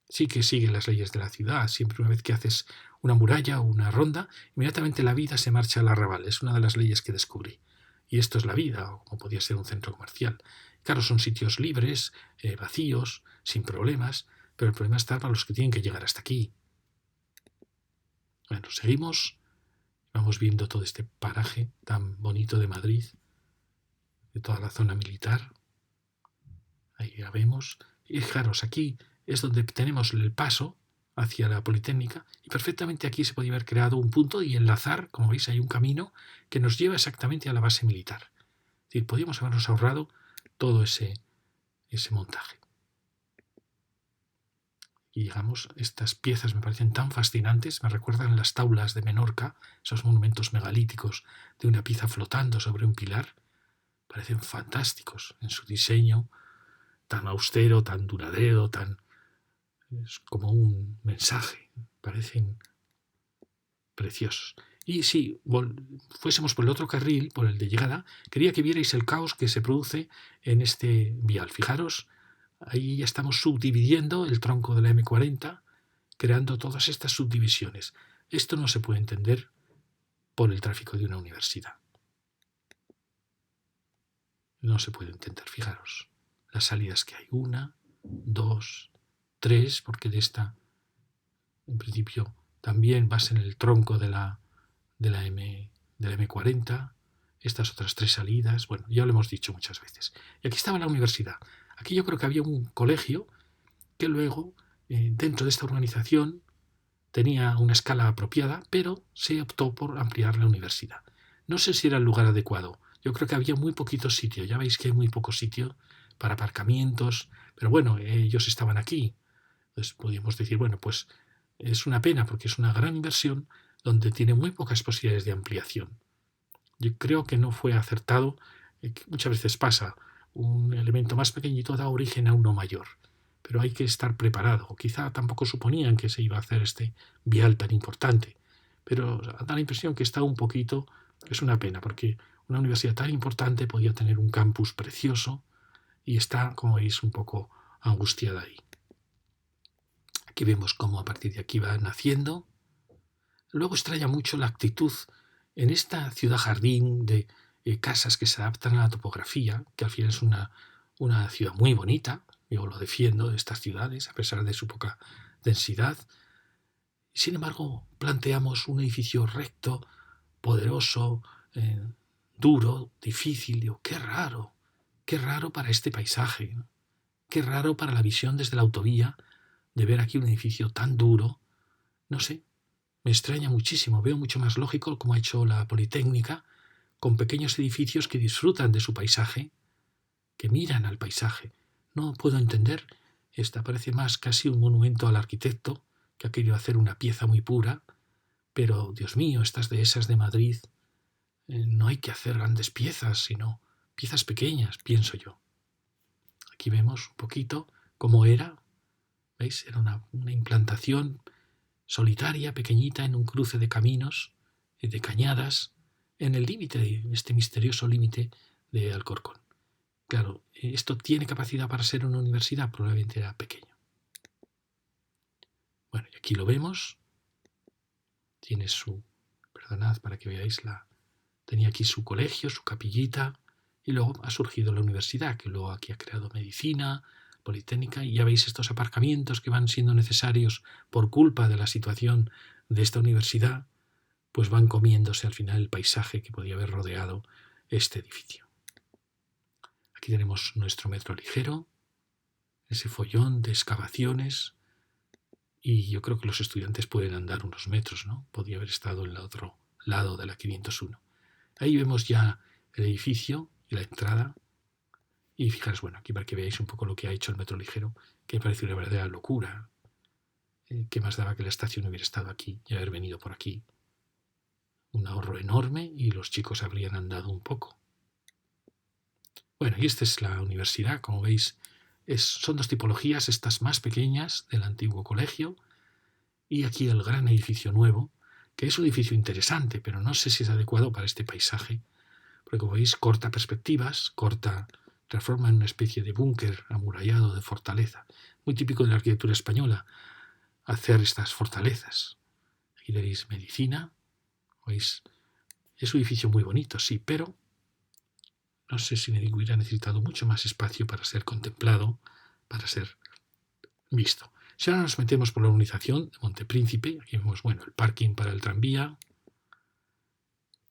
[SPEAKER 1] Sí que sigue las leyes de la ciudad. Siempre una vez que haces una muralla o una ronda, inmediatamente la vida se marcha al arrabal. Es una de las leyes que descubrí. Y esto es la vida, o como podía ser un centro comercial. Claro, son sitios libres, vacíos, sin problemas, pero el problema está para los que tienen que llegar hasta aquí. Bueno, seguimos. Vamos viendo todo este paraje tan bonito de Madrid, de toda la zona militar. Ahí ya vemos. Y fijaros, aquí es donde tenemos el paso hacia la Politécnica y perfectamente aquí se podía haber creado un punto y enlazar, como veis hay un camino que nos lleva exactamente a la base militar. Es decir, podíamos habernos ahorrado todo ese montaje. Y digamos, estas piezas me parecen tan fascinantes, me recuerdan las taulas de Menorca, esos monumentos megalíticos de una pieza flotando sobre un pilar. Parecen fantásticos en su diseño, tan austero, tan duradero, es como un mensaje, parecen preciosos. Y si fuésemos por el otro carril, por el de llegada, quería que vierais el caos que se produce en este vial. Fijaros, ahí ya estamos subdividiendo el tronco de la M40, creando todas estas subdivisiones. Esto no se puede entender por el tráfico de una universidad. No se puede entender, fijaros. Las salidas que hay, 1, 2, 3, porque de esta, en principio, también vas en el tronco de la M40, estas otras 3 salidas, bueno, ya lo hemos dicho muchas veces. Y aquí estaba la universidad. Aquí yo creo que había un colegio que luego, dentro de esta organización, tenía una escala apropiada, pero se optó por ampliar la universidad. No sé si era el lugar adecuado. Yo creo que había muy poquito sitio. Ya veis que hay muy poco sitio para aparcamientos, pero bueno, ellos estaban aquí. Entonces podíamos decir, bueno, pues es una pena porque es una gran inversión donde tiene muy pocas posibilidades de ampliación. Yo creo que no fue acertado, que muchas veces pasa, un elemento más pequeñito da origen a uno mayor, pero hay que estar preparado. Quizá tampoco suponían que se iba a hacer este vial tan importante, pero da la impresión que está un poquito, es una pena, porque una universidad tan importante podía tener un campus precioso y está, como veis, un poco angustiada ahí. Aquí vemos cómo a partir de aquí va naciendo. Luego extraña mucho la actitud en esta ciudad jardín de casas que se adaptan a la topografía, que al final es una ciudad muy bonita. Yo lo defiendo de estas ciudades, a pesar de su poca densidad. Sin embargo, planteamos un edificio recto, poderoso, duro, difícil. Digo, qué raro para este paisaje, ¿no? Qué raro para la visión desde la autovía de ver aquí un edificio tan duro. No sé, me extraña muchísimo. Veo mucho más lógico como ha hecho la Politécnica, con pequeños edificios que disfrutan de su paisaje, que miran al paisaje. No puedo entender. Esta parece más casi un monumento al arquitecto, que ha querido hacer una pieza muy pura, pero, Dios mío, estas dehesas de Madrid, no hay que hacer grandes piezas, sino piezas pequeñas, pienso yo. Aquí vemos un poquito cómo era. ¿Veis? Era una implantación solitaria, pequeñita, en un cruce de caminos, de cañadas, en el límite, este misterioso límite de Alcorcón. Claro, ¿esto tiene capacidad para ser una universidad? Probablemente era pequeño. Bueno, y aquí lo vemos. Tiene perdonad para que veáis tenía aquí su colegio, su capillita, y luego ha surgido la universidad, que luego aquí ha creado medicina, Politécnica, y ya veis estos aparcamientos que van siendo necesarios por culpa de la situación de esta universidad, pues van comiéndose al final el paisaje que podía haber rodeado este edificio. Aquí tenemos nuestro metro ligero, ese follón de excavaciones, y yo creo que los estudiantes pueden andar unos metros, ¿no? Podría haber estado en el otro lado de la 501. Ahí vemos ya el edificio y la entrada. Y fijaros, bueno, aquí para que veáis un poco lo que ha hecho el metro ligero, que me parece una verdadera locura. ¿Qué más daba que la estación hubiera estado aquí y haber venido por aquí? Un ahorro enorme y los chicos habrían andado un poco. Bueno, y esta es la universidad, como veis, son dos tipologías, estas más pequeñas del antiguo colegio y aquí el gran edificio nuevo, que es un edificio interesante, pero no sé si es adecuado para este paisaje, porque como veis corta perspectivas, transforma en una especie de búnker amurallado de fortaleza, muy típico de la arquitectura española, hacer estas fortalezas. Aquí tenéis medicina, ¿veis? Es un edificio muy bonito, sí, pero no sé si hubiera necesitado mucho más espacio para ser contemplado, para ser visto. Si ahora nos metemos por la urbanización de Montepríncipe, aquí vemos bueno, el parking para el tranvía.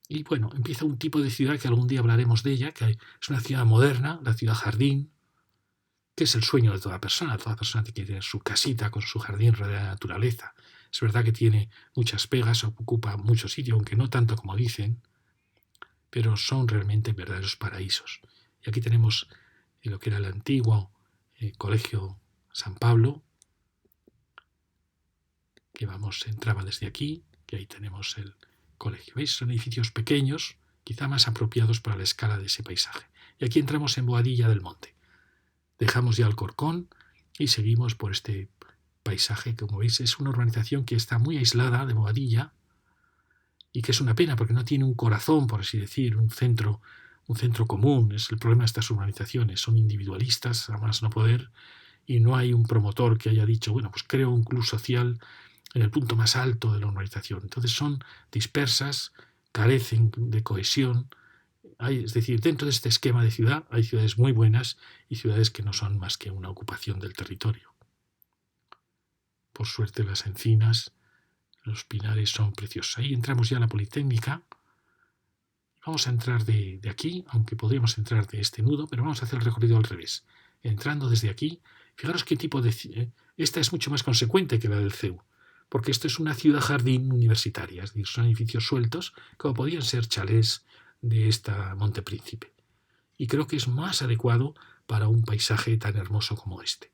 [SPEAKER 1] Y bueno, empieza un tipo de ciudad que algún día hablaremos de ella, que es una ciudad moderna, la ciudad jardín, que es el sueño de toda persona. Toda persona tiene que tener su casita con su jardín rodeado de naturaleza. Es verdad que tiene muchas pegas, ocupa mucho sitio, aunque no tanto como dicen, pero son realmente verdaderos paraísos. Y aquí tenemos lo que era el antiguo Colegio San Pablo, que entraba desde aquí, que ahí tenemos el colegio. ¿Veis? Son edificios pequeños, quizá más apropiados para la escala de ese paisaje. Y aquí entramos en Boadilla del Monte. Dejamos ya Alcorcón y seguimos por este paisaje que, como veis, es una urbanización que está muy aislada de Boadilla y que es una pena porque no tiene un corazón, por así decir, un centro común. Es el problema de estas urbanizaciones. Son individualistas, a más no poder, y no hay un promotor que haya dicho, bueno, pues creo un club social en el punto más alto de la urbanización. Entonces son dispersas, carecen de cohesión. Es decir, dentro de este esquema de ciudad hay ciudades muy buenas y ciudades que no son más que una ocupación del territorio. Por suerte las encinas, los pinares son preciosos. Ahí entramos ya a la Politécnica. Vamos a entrar de aquí, aunque podríamos entrar de este nudo, pero vamos a hacer el recorrido al revés. Entrando desde aquí, fijaros qué tipo de... Esta es mucho más consecuente que la del CEU, porque esto es una ciudad jardín universitaria, es decir, son edificios sueltos, como podían ser chalés de esta Montepríncipe. Y creo que es más adecuado para un paisaje tan hermoso como este.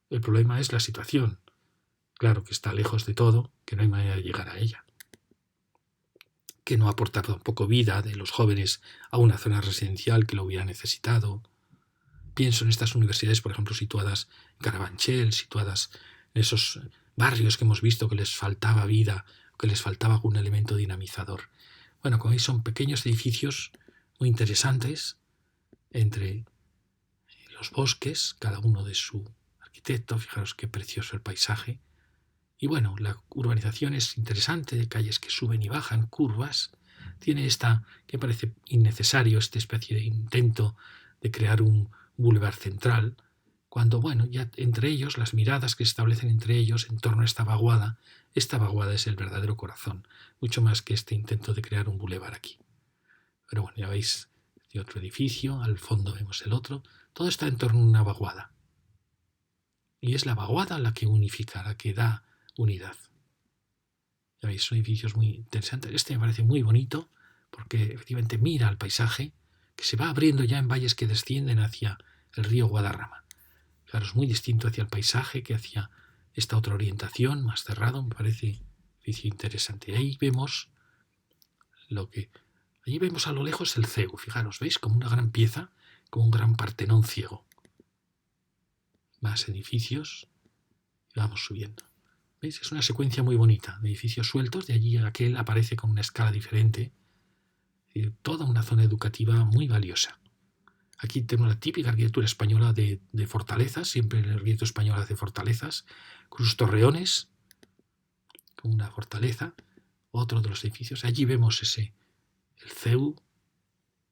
[SPEAKER 1] El problema es la situación. Claro que está lejos de todo, que no hay manera de llegar a ella. Que no aporta tampoco vida de los jóvenes a una zona residencial que lo hubiera necesitado. Pienso en estas universidades, por ejemplo, situadas en Carabanchel, situadas en esos barrios que hemos visto que les faltaba vida, que les faltaba algún elemento dinamizador. Bueno, como veis, son pequeños edificios muy interesantes entre los bosques, cada uno de su arquitecto. Fijaros qué precioso el paisaje. Y bueno, la urbanización es interesante, de calles que suben y bajan, curvas. Tiene que parece innecesario, esta especie de intento de crear un boulevard central, cuando, bueno, ya entre ellos, las miradas que se establecen entre ellos en torno a esta vaguada es el verdadero corazón, mucho más que este intento de crear un boulevard aquí. Pero bueno, ya veis, este otro edificio, al fondo vemos el otro, todo está en torno a una vaguada. Y es la vaguada la que unifica, la que da unidad. Ya veis, son edificios muy interesantes. Este me parece muy bonito porque efectivamente mira al paisaje que se va abriendo ya en valles que descienden hacia el río Guadarrama. Claro, es muy distinto hacia el paisaje que hacia esta otra orientación, más cerrado. Me parece un edificio interesante. Y ahí vemos allí vemos a lo lejos el CEU. Fijaros, ¿veis? Como una gran pieza, como un gran Partenón ciego. Más edificios y vamos subiendo. ¿Veis? Es una secuencia muy bonita de edificios sueltos, de allí a aquel aparece con una escala diferente. Es decir, toda una zona educativa muy valiosa. Aquí tenemos la típica arquitectura española de fortalezas, siempre el arquitecto español hace fortalezas, con sus torreones, con una fortaleza, otro de los edificios. Allí vemos el CEU,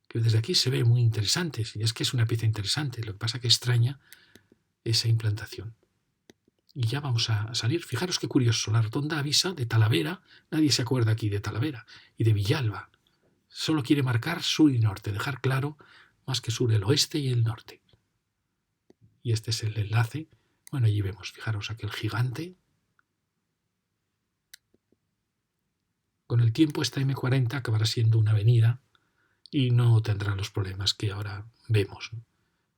[SPEAKER 1] que desde aquí se ve muy interesante, y es que es una pieza interesante, lo que pasa que extraña esa implantación. Y ya vamos a salir. Fijaros qué curioso, la rotonda avisa de Talavera, nadie se acuerda aquí de Talavera, y de Villalba. Solo quiere marcar sur y norte, dejar claro más que sur el oeste y el norte. Y este es el enlace. Bueno, allí vemos, fijaros, aquel gigante. Con el tiempo esta M40 acabará siendo una avenida y no tendrá los problemas que ahora vemos, ¿no?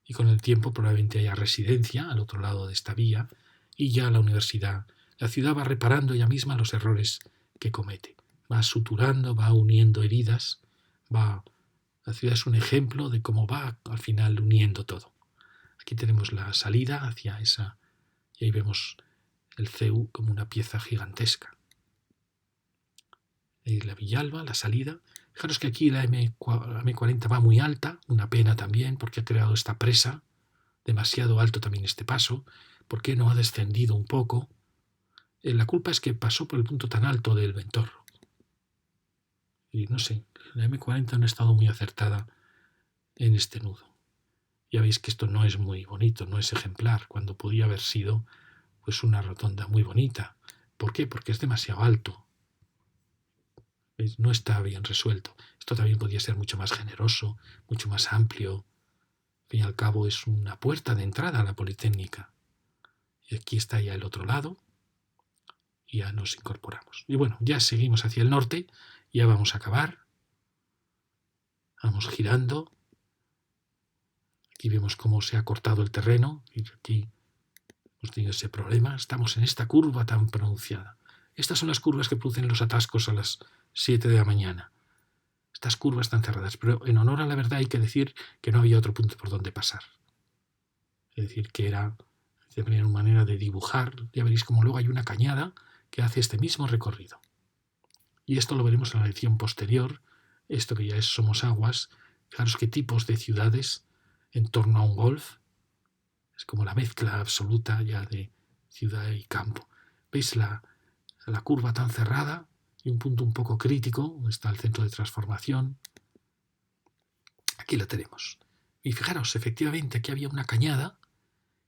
[SPEAKER 1] Y con el tiempo probablemente haya residencia al otro lado de esta vía y ya la universidad, la ciudad va reparando ella misma los errores que comete, va suturando, va uniendo heridas, va. La ciudad es un ejemplo de cómo va al final uniendo todo. Aquí tenemos la salida hacia esa, y ahí vemos el CEU como una pieza gigantesca. Y la Villalba, la salida. Fijaros que aquí la M40 va muy alta, una pena también, porque ha creado esta presa, demasiado alto también este paso. ¿Por qué no ha descendido un poco? La culpa es que pasó por el punto tan alto del Ventorro. Y no sé, la M40 no ha estado muy acertada en este nudo. Ya veis que esto no es muy bonito, no es ejemplar, cuando podía haber sido pues una rotonda muy bonita. ¿Por qué? Porque es demasiado alto. ¿Veis? No está bien resuelto. Esto también podía ser mucho más generoso, mucho más amplio. Al fin y al cabo es una puerta de entrada a la Politécnica. Y aquí está ya el otro lado y ya nos incorporamos. Y bueno, ya seguimos hacia el norte, ya vamos a acabar. Vamos girando. Aquí vemos cómo se ha cortado el terreno. Y aquí hemos tenido ese problema. Estamos en esta curva tan pronunciada. Estas son las curvas que producen los atascos a las 7 de la mañana. Estas curvas están cerradas, pero en honor a la verdad hay que decir que no había otro punto por donde pasar. Es decir, que era de manera de dibujar. Ya veréis como luego hay una cañada que hace este mismo recorrido. Y esto lo veremos en la lección posterior. Esto que ya es Somosaguas. Fijaros qué tipos de ciudades en torno a un golf. Es como la mezcla absoluta ya de ciudad y campo. ¿Veis la curva tan cerrada y un punto un poco crítico, donde está el centro de transformación? Aquí la tenemos. Y fijaros, efectivamente, aquí había una cañada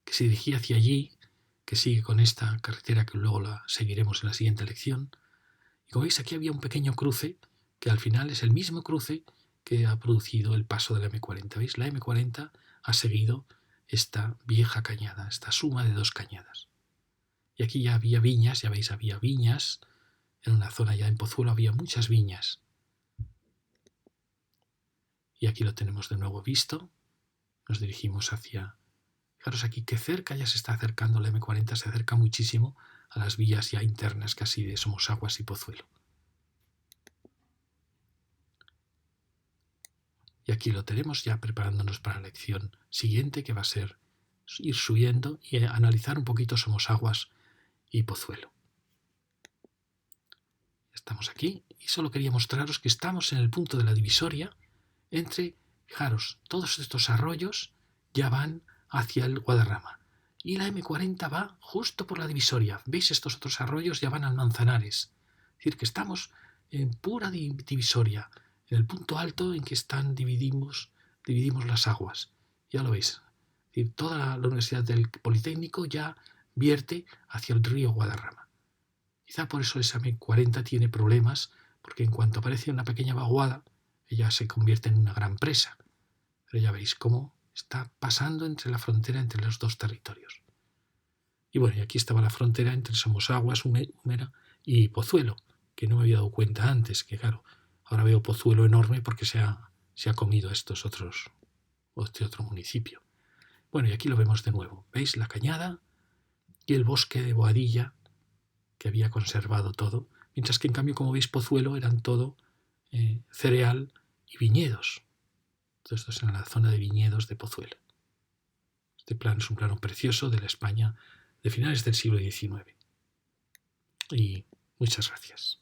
[SPEAKER 1] que se dirigía hacia allí, que sigue con esta carretera que luego la seguiremos en la siguiente lección. Y como veis, aquí había un pequeño cruce, que al final es el mismo cruce que ha producido el paso de la M40. ¿Veis? La M40 ha seguido esta vieja cañada, esta suma de dos cañadas. Y aquí ya había viñas, ya veis, había viñas. En una zona ya en Pozuelo había muchas viñas. Y aquí lo tenemos de nuevo visto. Nos dirigimos hacia. Fijaros aquí que cerca ya se está acercando la M40, se acerca muchísimo a las vías ya internas casi de Somosaguas y Pozuelo. Y aquí lo tenemos ya preparándonos para la lección siguiente, que va a ser ir subiendo y analizar un poquito Somosaguas y Pozuelo. Estamos aquí y solo quería mostraros que estamos en el punto de la divisoria entre, fijaros, todos estos arroyos ya van hacia el Guadarrama y la M40 va justo por la divisoria. ¿Veis? Estos otros arroyos ya van al Manzanares. Es decir, que estamos en pura divisoria, en el punto alto en que dividimos las aguas. Ya lo veis. Es decir, toda la Universidad del Politécnico ya vierte hacia el río Guadarrama. Quizá por eso esa M40 tiene problemas, porque en cuanto aparece una pequeña vaguada, ella se convierte en una gran presa. Pero ya veis cómo está pasando entre la frontera entre los dos territorios. Y bueno, y aquí estaba la frontera entre Somosaguas, Humera y Pozuelo, que no me había dado cuenta antes, que claro, ahora veo Pozuelo enorme porque se ha comido este otro municipio. Bueno, y aquí lo vemos de nuevo. ¿Veis la cañada y el bosque de Boadilla, que había conservado todo? Mientras que en cambio, como veis, Pozuelo eran todo cereal y viñedos. Todo esto es en la zona de viñedos de Pozuelo. Este plano es un plano precioso de la España de finales del siglo XIX. Y muchas gracias.